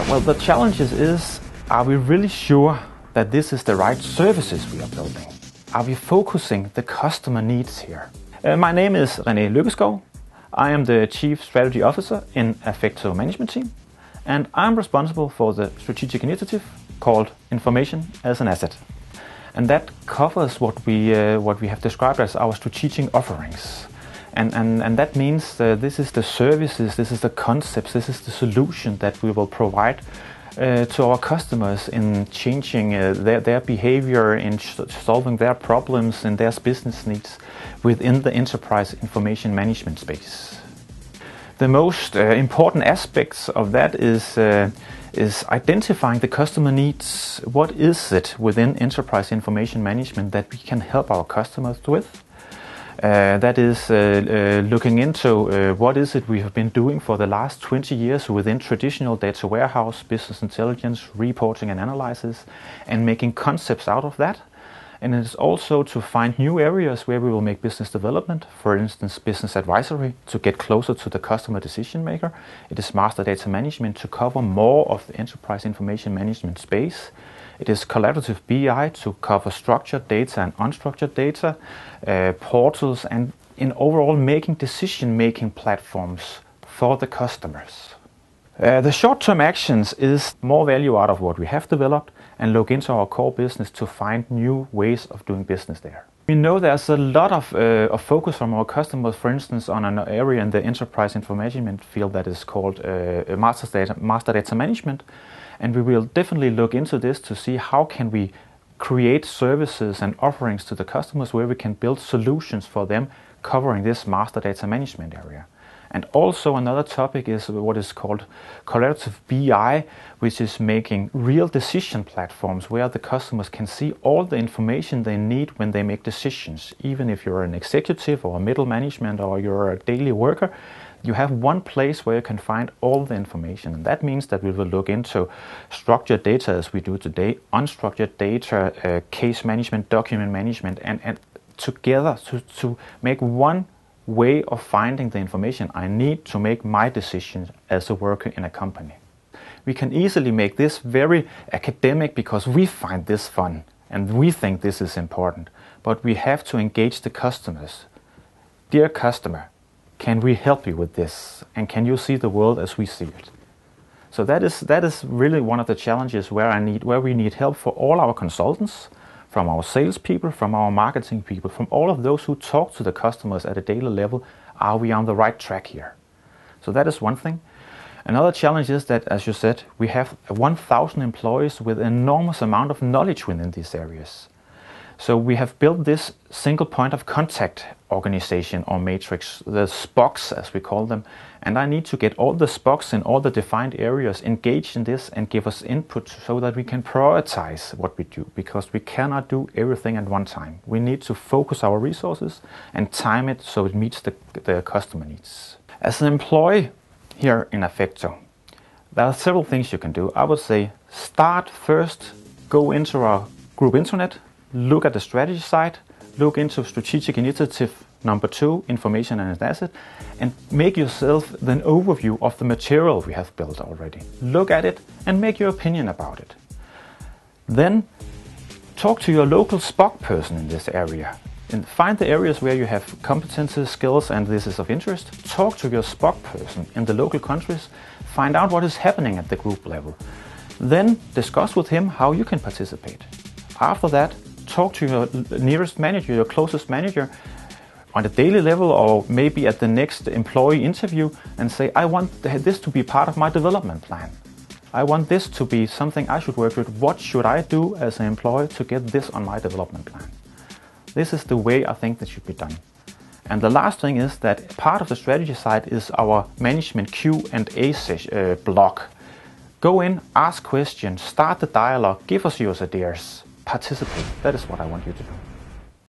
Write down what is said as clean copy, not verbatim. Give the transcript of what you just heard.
Well, the challenge is, are we really sure that this is the right services we are building? Are we focusing the customer needs here? My name is René Lykkeskov. I am the Chief Strategy Officer in Affecto Management Team, and I'm responsible for the strategic initiative called Information as an Asset. And that covers what we have described as our strategic offerings. And that means this is the services, this is the concepts, this is the solution that we will provide to our customers in changing their behavior, in solving their problems and their business needs within the enterprise information management space. The most important aspects of that is identifying the customer needs. What is it within enterprise information management that we can help our customers with? That is looking into what is it we have been doing for the last 20 years within traditional data warehouse, business intelligence, reporting and analysis, and making concepts out of that. And it is also to find new areas where we will make business development, for instance, business advisory, to get closer to the customer decision maker. It is master data management to cover more of the enterprise information management space. It is collaborative BI to cover structured data and unstructured data, portals, and in overall making decision-making platforms for the customers. The short-term actions is more value out of what we have developed and look into our core business to find new ways of doing business there. We know there's a lot of focus from our customers, for instance, on an area in the enterprise information management field that is called master data management. And we will definitely look into this to see how can we create services and offerings to the customers where we can build solutions for them covering this master data management area. And also another topic is what is called collaborative BI, which is making real decision platforms where the customers can see all the information they need when they make decisions. Even if you're an executive or a middle management or you're a daily worker, you have one place where you can find all the information. And that means that we will look into structured data as we do today, unstructured data, case management, document management, and together to make one way of finding the information I need to make my decisions as a worker in a company. We can easily make this very academic because we find this fun and we think this is important, but we have to engage the customers. Dear customer, can we help you with this? And can you see the world as we see it? So that is really one of the challenges where we need help for all our consultants, from our salespeople, from our marketing people, from all of those who talk to the customers at a daily level. Are we on the right track here? So that is one thing. Another challenge is that, as you said, we have 1,000 employees with an enormous amount of knowledge within these areas. So we have built this single point of contact organization or matrix, the SPOCs as we call them, and I need to get all the SPOCs in all the defined areas engaged in this and give us input so that we can prioritize what we do, because we cannot do everything at one time. We need to focus our resources and time it so it meets the customer needs. As an employee here in Affecto, there are several things you can do. I would say start first, go into our group intranet, look at the strategy side, look into strategic initiative number 2, information as an asset, and make yourself an overview of the material we have built already. Look at it and make your opinion about it. Then talk to your local SPOC person in this area and find the areas where you have competences, skills, and this is of interest. Talk to your SPOC person in the local countries, find out what is happening at the group level. Then discuss with him how you can participate. After that, talk to your nearest manager, your closest manager on a daily level or maybe at the next employee interview and say, I want this to be part of my development plan. I want this to be something I should work with. What should I do as an employee to get this on my development plan? This is the way I think that should be done. And the last thing is that part of the strategy side is our management Q&A block. Go in, ask questions, start the dialogue, give us your ideas. Participate. That is what I want you to do.